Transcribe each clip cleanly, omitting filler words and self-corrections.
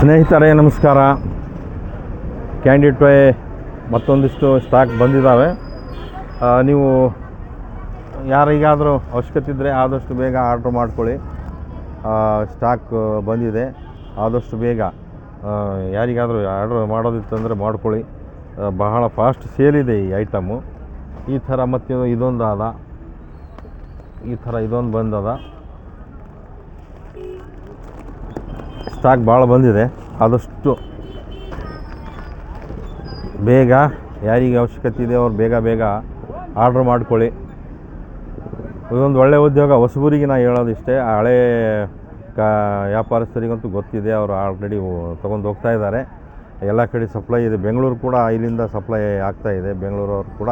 ಸ್ನೇಹಿತರೆ ನಮಸ್ಕಾರ. Candid way ಮತ್ತೊಂದಿಷ್ಟು stock ಬಂದಿದ್ದಾವೆ. ನೀವು ಯಾರಿಗಾದರೂ ಅವಶ್ಯಕತೆ ಇದ್ದರೆ ಆದಷ್ಟು ಬೇಗ ಆರ್ಡ್ರ್ ಮಾಡ್ಕೊಳ್ಳಿ. ಸ್ಟಾಕ್ ಬಂದಿದೆ, ಆದಷ್ಟು ಬೇಗ ಯಾರಿಗಾದರೂ ಆರ್ಡ್ರ್ ಮಾಡೋದಿತ್ತಂದರೆ ಮಾಡ್ಕೊಳ್ಳಿ. ಬಹಳ ಫಾಸ್ಟ್ ಸೇಲಿದೆ ಈ ಐಟಮು. ಈ ಥರ ಮತ್ತು ಇದೊಂದು ಅದ, ಈ ಥರ ಇದೊಂದು ಬಂದದ. ಸ್ಟಾಕ್ ಭಾಳ ಬಂದಿದೆ, ಆದಷ್ಟು ಬೇಗ ಯಾರಿಗೆ ಅವಶ್ಯಕತೆ ಇದೆ ಅವ್ರು ಬೇಗ ಆರ್ಡ್ರ್ ಮಾಡ್ಕೊಳ್ಳಿ. ಇದೊಂದು ಒಳ್ಳೆಯ ಉದ್ಯೋಗ. ಹೊಸಬರಿಗೆ ನಾನು ಹೇಳೋದಿಷ್ಟೇ, ಹಳೆ ವ್ಯಾಪಾರಸ್ಥರಿಗಂತೂ ಗೊತ್ತಿದೆ, ಅವರು ಆಲ್ರೆಡಿ ತೊಗೊಂಡು ಹೋಗ್ತಾ ಇದ್ದಾರೆ. ಎಲ್ಲ ಕಡೆ ಸಪ್ಲೈ ಇದೆ. ಬೆಂಗಳೂರು ಕೂಡ ಇಲ್ಲಿಂದ ಸಪ್ಲೈ ಆಗ್ತಾಯಿದೆ. ಬೆಂಗಳೂರವ್ರು ಕೂಡ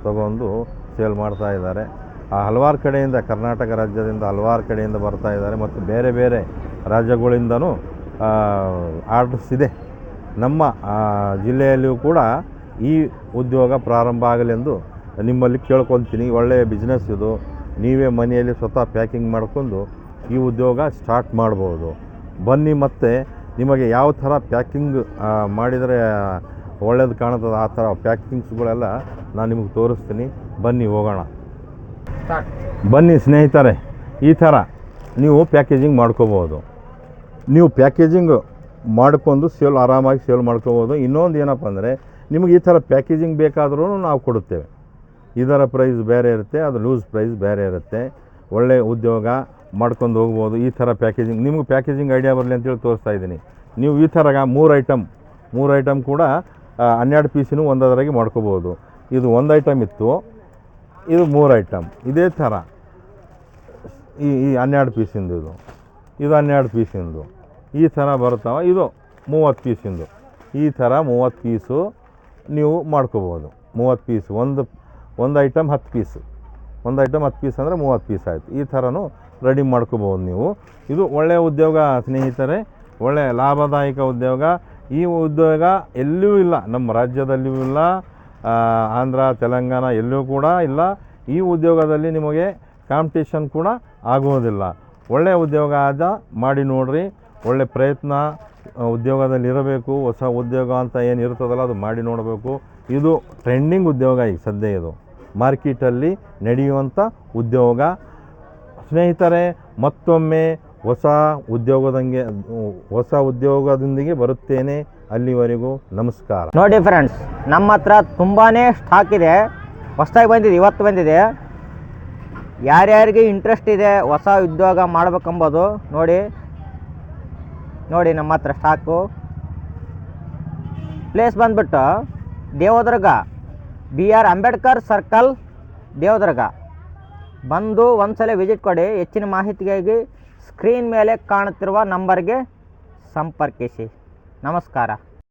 ತೊಗೊಂಡು ಸೇಲ್ ಮಾಡ್ತಾ ಇದ್ದಾರೆ. ಹಲವಾರು ಕಡೆಯಿಂದ, ಕರ್ನಾಟಕ ರಾಜ್ಯದಿಂದ ಹಲವಾರು ಕಡೆಯಿಂದ ಬರ್ತಾ ಇದ್ದಾರೆ ಮತ್ತು ಬೇರೆ ಬೇರೆ ರಾಜ್ಯಗಳಿಂದನೂ ಆರ್ಡರ್ಸ್ ಇದೆ. ನಮ್ಮ ಜಿಲ್ಲೆಯಲ್ಲಿಯೂ ಕೂಡ ಈ ಉದ್ಯೋಗ ಪ್ರಾರಂಭ ಆಗಲೆಂದು ನಿಮ್ಮಲ್ಲಿ ಕೇಳ್ಕೊತೀನಿ. ಒಳ್ಳೆಯ ಬಿಸ್ನೆಸ್ ಇದು. ನೀವೇ ಮನೆಯಲ್ಲಿ ಸ್ವತಃ ಪ್ಯಾಕಿಂಗ್ ಮಾಡ್ಕೊಂಡು ಈ ಉದ್ಯೋಗ ಸ್ಟಾರ್ಟ್ ಮಾಡ್ಬೋದು. ಬನ್ನಿ, ಮತ್ತು ನಿಮಗೆ ಯಾವ ಥರ ಪ್ಯಾಕಿಂಗ್ ಮಾಡಿದರೆ ಒಳ್ಳೇದು ಕಾಣ್ತದೆ ಆ ಥರ ಪ್ಯಾಕಿಂಗ್ಸ್ಗಳೆಲ್ಲ ನಾನು ನಿಮಗೆ ತೋರಿಸ್ತೀನಿ. ಬನ್ನಿ ಹೋಗೋಣ. ಬನ್ನಿ ಸ್ನೇಹಿತರೆ, ಈ ಥರ ನೀವು ಪ್ಯಾಕೇಜಿಂಗ್ ಮಾಡ್ಕೋಬೋದು. ನೀವು ಪ್ಯಾಕೇಜಿಂಗ್ ಮಾಡ್ಕೊಂಡು ಆರಾಮಾಗಿ ಸೇಲ್ ಮಾಡ್ಕೋಬೋದು. ಇನ್ನೊಂದು ಏನಪ್ಪ ಅಂದರೆ, ನಿಮಗೆ ಈ ಥರ ಪ್ಯಾಕೇಜಿಂಗ್ ಬೇಕಾದ್ರೂ ನಾವು ಕೊಡುತ್ತೇವೆ. ಇದರ ಪ್ರೈಸ್ ಬೇರೆ ಇರುತ್ತೆ, ಅದು ಲೂಸ್ ಪ್ರೈಸ್ ಬೇರೆ ಇರುತ್ತೆ. ಒಳ್ಳೆಯ ಉದ್ಯೋಗ ಮಾಡ್ಕೊಂಡು ಹೋಗ್ಬೋದು. ಈ ಥರ ಪ್ಯಾಕೇಜಿಂಗ್, ನಿಮಗೆ ಪ್ಯಾಕೇಜಿಂಗ್ ಐಡಿಯಾ ಬರಲಿ ಅಂತೇಳಿ ತೋರಿಸ್ತಾ ಇದ್ದೀನಿ. ನೀವು ಈ ಥರ ಮೂರು ಐಟಮ್ ಕೂಡ 12 ಪೀಸಿನೂ ಒಂದರಾಗಿ ಮಾಡ್ಕೋಬೋದು. ಇದು ಒಂದು ಐಟಮ್ ಇತ್ತು, ಇದು 3 ಐಟಮ್. ಇದೇ ಥರ ಈ 12 ಪೀಸಿಂದು, ಇದು 12 ಪೀಸಿಂದು ಈ ಥರ ಬರ್ತಾವೆ. ಇದು 30 ಪೀಸಿಂದು. ಈ ಥರ 30 ಪೀಸು ನೀವು ಮಾಡ್ಕೋಬೋದು. 30 ಪೀಸ್, ಒಂದು ಐಟಮ್ 10 ಪೀಸು. ಒಂದು ಐಟಮ್ 10 ಪೀಸ್ ಅಂದರೆ 30 ಪೀಸ್ ಆಯಿತು. ಈ ಥರನೂ ರೆಡಿ ಮಾಡ್ಕೋಬೋದು ನೀವು. ಇದು ಒಳ್ಳೆಯ ಉದ್ಯೋಗ ಸ್ನೇಹಿತರೆ, ಒಳ್ಳೆಯ ಲಾಭದಾಯಕ ಉದ್ಯೋಗ. ಈ ಉದ್ಯೋಗ ಎಲ್ಲೂ ಇಲ್ಲ, ನಮ್ಮ ರಾಜ್ಯದಲ್ಲಿಯೂ ಇಲ್ಲ, ಆಂಧ್ರ ತೆಲಂಗಾಣ ಎಲ್ಲೂ ಕೂಡ ಇಲ್ಲ. ಈ ಉದ್ಯೋಗದಲ್ಲಿ ನಿಮಗೆ ಕಾಂಪಿಟೇಷನ್ ಕೂಡ ಆಗೋದಿಲ್ಲ. ಒಳ್ಳೆಯ ಉದ್ಯೋಗ ಮಾಡಿ ನೋಡಿರಿ. ಒಳ್ಳೆ ಪ್ರಯತ್ನ ಉದ್ಯೋಗದಲ್ಲಿರಬೇಕು. ಹೊಸ ಉದ್ಯೋಗ ಅಂತ ಏನು ಇರ್ತದಲ್ಲ ಅದು ಮಾಡಿ ನೋಡಬೇಕು. ಇದು ಟ್ರೆಂಡಿಂಗ್ ಉದ್ಯೋಗ. ಈಗ ಸದ್ಯ ಇದು ಮಾರ್ಕೆಟಲ್ಲಿ ನಡೆಯುವಂಥ ಉದ್ಯೋಗ. ಸ್ನೇಹಿತರೆ, ಮತ್ತೊಮ್ಮೆ ಹೊಸ ಉದ್ಯೋಗದೊಂದಿಗೆ ಬರುತ್ತೇನೆ. ಅಲ್ಲಿವರೆಗೂ ನಮಸ್ಕಾರ. ನೋಡಿ ಫ್ರೆಂಡ್ಸ್, ನಮ್ಮ ಹತ್ರ ತುಂಬಾ ಸ್ಟಾಕ್ ಇದೆ. ಹೊಸದಾಗಿ ಬಂದಿದೆ, ಇವತ್ತು ಬಂದಿದೆ. ಯಾರ್ಯಾರಿಗೆ ಇಂಟ್ರೆಸ್ಟ್ ಇದೆ ಹೊಸ ಉದ್ಯೋಗ ಮಾಡ್ಬೇಕಂಬೋದು ನೋಡಿ ನಮ್ಮ ಹತ್ರ ಸ್ಟಾಕು. ಪ್ಲೇಸ್ ಬಂದ್ಬಿಟ್ಟು ದೇವದುರ್ಗ, BR ಅಂಬೇಡ್ಕರ್ ಸರ್ಕಲ್, ದೇವದುರ್ಗ. ಬಂದು ಒಂದ್ಸಲ ವಿಸಿಟ್ ಕೊಡಿ. ಹೆಚ್ಚಿನ ಮಾಹಿತಿಗಾಗಿ ಸ್ಕ್ರೀನ್ ಮೇಲೆ ಕಾಣುತ್ತಿರುವ ನಂಬರ್ಗೆ ಸಂಪರ್ಕಿಸಿ. ನಮಸ್ಕಾರ.